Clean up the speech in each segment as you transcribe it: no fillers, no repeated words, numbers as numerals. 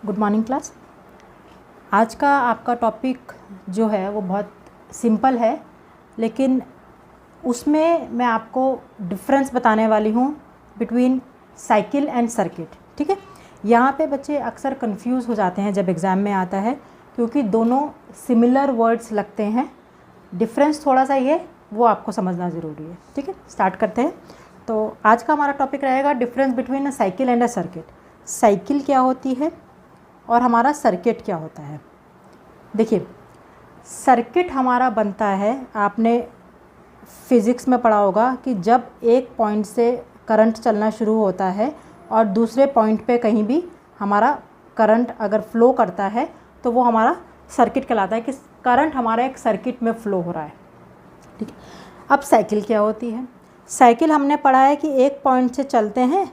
Good morning class. आज का आपका टॉपिक जो है वो बहुत सिंपल है, लेकिन उसमें मैं आपको डिफरेंस बताने वाली हूँ बिटवीन साइकिल एंड सर्किट। ठीक है, यहाँ पे बच्चे अक्सर कंफ्यूज हो जाते हैं जब एग्ज़ाम में आता है, क्योंकि दोनों सिमिलर वर्ड्स लगते हैं। डिफरेंस थोड़ा सा ये वो आपको समझना ज़रूरी है। ठीक है, स्टार्ट करते हैं। तो आज का हमारा टॉपिक रहेगा difference between a cycle and a circuit. Cycle क्या होती है और हमारा सर्किट क्या होता है। देखिए, सर्किट हमारा बनता है, आपने फिज़िक्स में पढ़ा होगा कि जब एक पॉइंट से करंट चलना शुरू होता है और दूसरे पॉइंट पे कहीं भी हमारा करंट अगर फ़्लो करता है तो वो हमारा सर्किट कहलाता है कि करंट हमारा एक सर्किट में फ़्लो हो रहा है। ठीक है, अब साइकिल क्या होती है। साइकिल हमने पढ़ा है कि एक पॉइंट से चलते हैं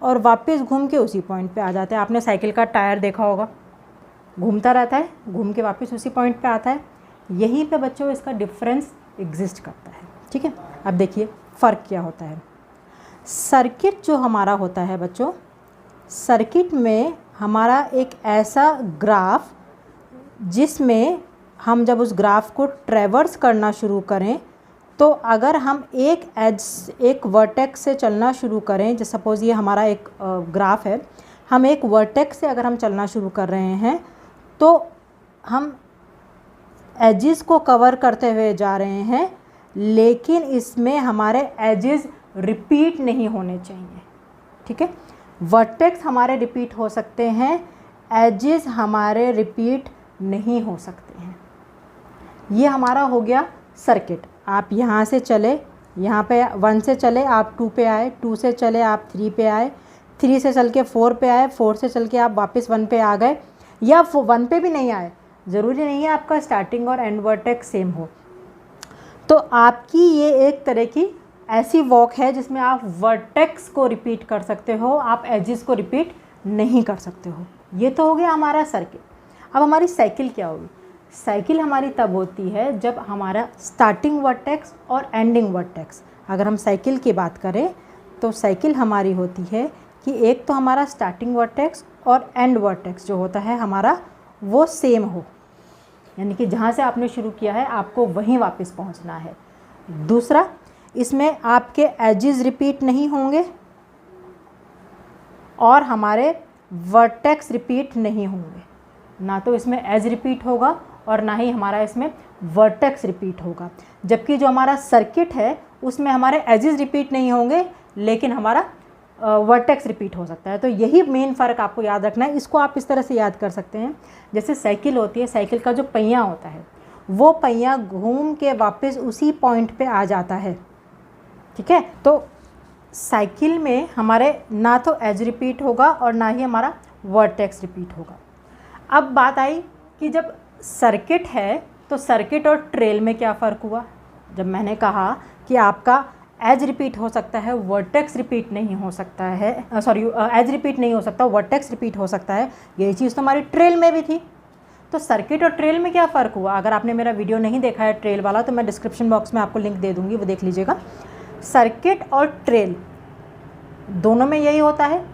और वापस घूम के उसी पॉइंट पे आ जाते हैं। आपने साइकिल का टायर देखा होगा, घूमता रहता है, घूम के वापस उसी पॉइंट पे आता है। यहीं पे बच्चों इसका डिफरेंस एग्जिस्ट करता है। ठीक है, अब देखिए फ़र्क क्या होता है। सर्किट जो हमारा होता है बच्चों, सर्किट में हमारा एक ऐसा ग्राफ जिसमें हम जब उस ग्राफ को ट्रेवर्स करना शुरू करें तो अगर हम एक वर्टेक्स से चलना शुरू करें, जैसे सपोज़ ये हमारा एक ग्राफ है, हम एक वर्टेक्स से अगर हम चलना शुरू कर रहे हैं तो हम एजेस को कवर करते हुए जा रहे हैं, लेकिन इसमें हमारे एजेस रिपीट नहीं होने चाहिए। ठीक है, वर्टेक्स हमारे रिपीट हो सकते हैं, एजेस हमारे रिपीट नहीं हो सकते हैं। ये हमारा हो गया सर्किट। आप यहाँ से चले, यहाँ पे 1 से चले आप 2 पे आए, 2 से चले आप 3 पे आए, 3 से चल के 4 पे आए, 4 से चल के आप वापस 1 पे आ गए, या 1 पे भी नहीं आए, ज़रूरी नहीं है आपका स्टार्टिंग और एंड वर्टेक्स सेम हो। तो आपकी ये एक तरह की ऐसी वॉक है जिसमें आप वर्टेक्स को रिपीट कर सकते हो, आप एजेस को रिपीट नहीं कर सकते हो। ये तो हो गया हमारा सर्किट। अब हमारी साइकिल क्या होगी। साइकिल हमारी तब होती है जब हमारा स्टार्टिंग वर्टेक्स और एंडिंग वर्टेक्स, अगर हम साइकिल की बात करें तो साइकिल हमारी होती है कि एक तो हमारा स्टार्टिंग वर्टेक्स और एंड वर्टेक्स जो होता है हमारा वो सेम हो, यानी कि जहाँ से आपने शुरू किया है आपको वहीं वापस पहुँचना है। दूसरा, इसमें आपके एजेस रिपीट नहीं होंगे और हमारे वर्टेक्स रिपीट नहीं होंगे। ना तो इसमें एज रिपीट होगा और ना ही हमारा इसमें वर्टेक्स रिपीट होगा। जबकि जो हमारा सर्किट है उसमें हमारे एजेस रिपीट नहीं होंगे, लेकिन हमारा वर्टेक्स रिपीट हो सकता है। तो यही मेन फ़र्क आपको याद रखना है। इसको आप इस तरह से याद कर सकते हैं, जैसे साइकिल होती है, साइकिल का जो पहिया होता है वो पहिया घूम के वापस उसी पॉइंट पे आ जाता है। ठीक है, तो साइकिल में हमारे ना तो एज रिपीट होगा और ना ही हमारा वर्टेक्स रिपीट होगा। अब बात आई कि जब सर्किट है तो सर्किट और ट्रेल में क्या फ़र्क हुआ। जब मैंने कहा कि आपका एज रिपीट हो सकता है, वर्टेक्स रिपीट नहीं हो सकता है, एज रिपीट नहीं हो सकता, वर्टेक्स रिपीट हो सकता है, यही चीज़ तो हमारी ट्रेल में भी थी। तो सर्किट और ट्रेल में क्या फ़र्क हुआ। अगर आपने मेरा वीडियो नहीं देखा है ट्रेल वाला तो मैं डिस्क्रिप्शन बॉक्स में आपको लिंक दे दूँगी, वो देख लीजिएगा। सर्किट और ट्रेल दोनों में यही होता है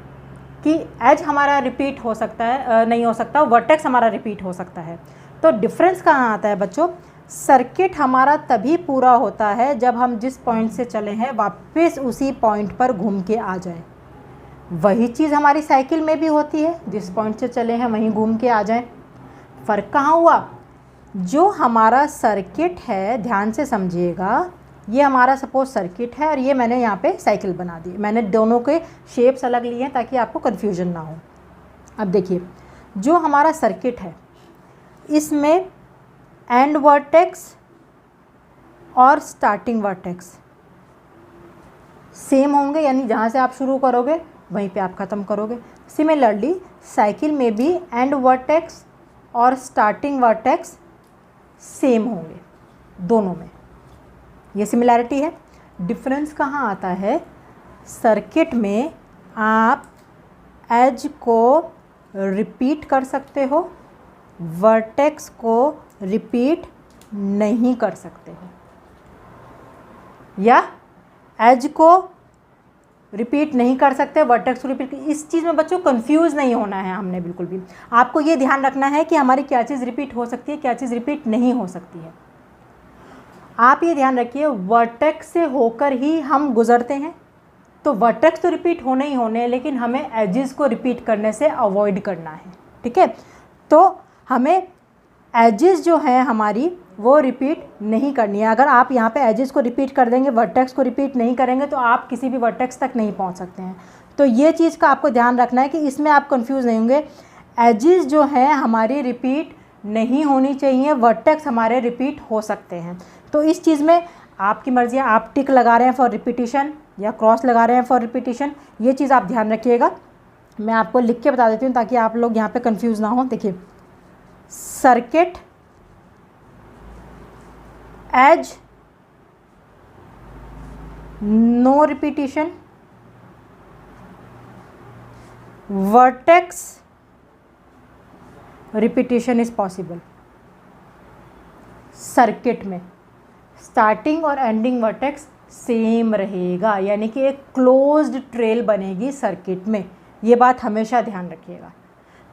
कि एज हमारा रिपीट हो सकता है, नहीं हो सकता, वर्टेक्स हमारा रिपीट हो सकता है। तो डिफरेंस कहाँ आता है बच्चों। सर्किट हमारा तभी पूरा होता है जब हम जिस पॉइंट से चले हैं वापस उसी पॉइंट पर घूम के आ जाएं। वही चीज़ हमारी साइकिल में भी होती है, जिस पॉइंट से चले हैं वहीं घूम के आ जाएं। फ़र्क कहाँ हुआ। जो हमारा सर्किट है, ध्यान से समझिएगा, ये हमारा सपोज सर्किट है और ये मैंने यहाँ पे साइकिल बना दी। मैंने दोनों के शेप्स अलग लिए हैं ताकि आपको कन्फ्यूजन ना हो। अब देखिए, जो हमारा सर्किट है इसमें एंड वर्टेक्स और स्टार्टिंग वर्टेक्स सेम होंगे, यानी जहाँ से आप शुरू करोगे वहीं पे आप ख़त्म करोगे। सिमिलरली साइकिल में भी एंड वर्टेक्स और स्टार्टिंग वर्टेक्स सेम होंगे दोनों में, ये सिमिलैरिटी है। डिफरेंस कहाँ आता है। सर्किट में आप एज को रिपीट कर सकते हो, वर्टेक्स को रिपीट नहीं कर सकते हो, या एज को रिपीट नहीं कर सकते, वर्टेक्स को रिपीट, इस चीज़ में बच्चों कंफ्यूज नहीं होना है हमने बिल्कुल भी। आपको ये ध्यान रखना है कि हमारी क्या चीज़ रिपीट हो सकती है, क्या चीज़ रिपीट नहीं हो सकती है। आप ये ध्यान रखिए, वर्टेक्स से होकर ही हम गुजरते हैं, तो वर्टेक्स तो रिपीट होने ही होने हैं, लेकिन हमें एजेस को रिपीट करने से अवॉइड करना है, ठीक है। तो हमें एजेस जो हैं हमारी वो रिपीट नहीं करनी है। अगर आप यहाँ पे एजेस को रिपीट कर देंगे, वर्टेक्स को रिपीट नहीं करेंगे, तो आप किसी भी वर्टेक्स तक नहीं पहुँच सकते हैं। तो ये चीज़ का आपको ध्यान रखना है कि इसमें आप कंफ्यूज नहीं होंगे। एजेस जो हैं हमारी रिपीट नहीं होनी चाहिए, वर्टेक्स हमारे रिपीट हो सकते हैं। तो इस चीज़ में आपकी मर्ज़ी है, आप टिक लगा रहे हैं फॉर रिपीटिशन या क्रॉस लगा रहे हैं फॉर रिपीटिशन, ये चीज़ आप ध्यान रखिएगा। मैं आपको लिख के बता देती हूँ ताकि आप लोग यहाँ पे कंफ्यूज ना हो। देखिए, circuit, edge, no repetition, vertex, repetition is possible. Circuit में स्टार्टिंग और एंडिंग वर्टेक्स सेम रहेगा, यानी कि एक क्लोज्ड ट्रेल बनेगी सर्किट में, ये बात हमेशा ध्यान रखिएगा।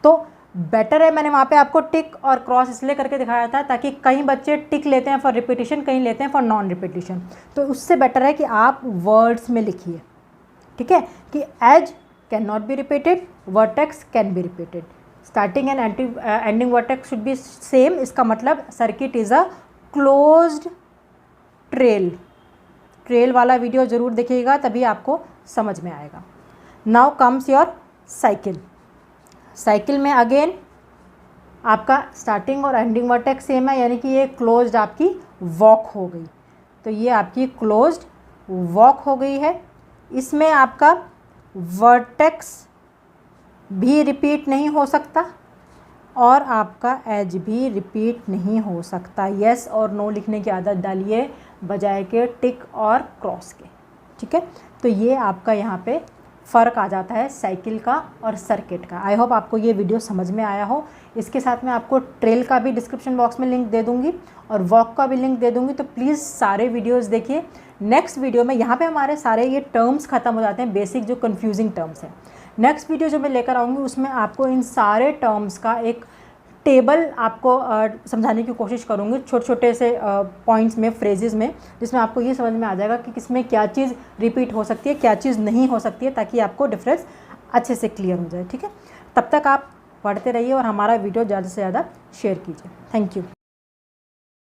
तो बेटर है, मैंने वहाँ पे आपको टिक और क्रॉस इसलिए करके दिखाया था ताकि कई बच्चे टिक लेते हैं फॉर रिपीटिशन, कहीं लेते हैं फॉर नॉन रिपीटिशन, तो उससे बेटर है कि आप वर्ड्स में लिखिए, ठीक है, कि edge can not be repeated, vertex can be repeated, starting and ending vertex should be same. इसका मतलब circuit is a closed trail. Trail वाला वीडियो ज़रूर देखिएगा, तभी आपको समझ में आएगा। Now comes your cycle. Cycle में अगेन आपका स्टार्टिंग और एंडिंग वर्टेक्स सेम है, यानी कि ये क्लोज्ड आपकी वॉक हो गई। तो ये आपकी क्लोज्ड वॉक हो गई है। इसमें आपका वर्टेक्स भी रिपीट नहीं हो सकता और आपका एज भी रिपीट नहीं हो सकता। येस और नो लिखने की आदत डालिए बजाय के टिक और क्रॉस के, ठीक है। तो ये आपका यहाँ पे फ़र्क आ जाता है साइकिल का और सर्किट का। आई होप आपको ये वीडियो समझ में आया हो। इसके साथ मैं आपको ट्रेल का भी डिस्क्रिप्शन बॉक्स में लिंक दे दूँगी और वॉक का भी लिंक दे दूँगी, तो प्लीज़ सारे वीडियोज़ देखिए। नेक्स्ट वीडियो में यहाँ पे हमारे सारे ये टर्म्स ख़त्म हो जाते हैं, बेसिक जो कन्फ्यूजिंग टर्म्स हैं। नेक्स्ट वीडियो जो मैं लेकर आऊँगी उसमें आपको इन सारे टर्म्स का एक टेबल आपको समझाने की कोशिश करूँगी, छोटे छोटे से पॉइंट्स में, फ्रेजेस में, जिसमें आपको ये समझ में आ जाएगा कि किसमें क्या चीज़ रिपीट हो सकती है, क्या चीज़ नहीं हो सकती है, ताकि आपको डिफरेंस अच्छे से क्लियर हो जाए, ठीक है। तब तक आप पढ़ते रहिए और हमारा वीडियो ज़्यादा से ज़्यादा शेयर कीजिए। Thank you.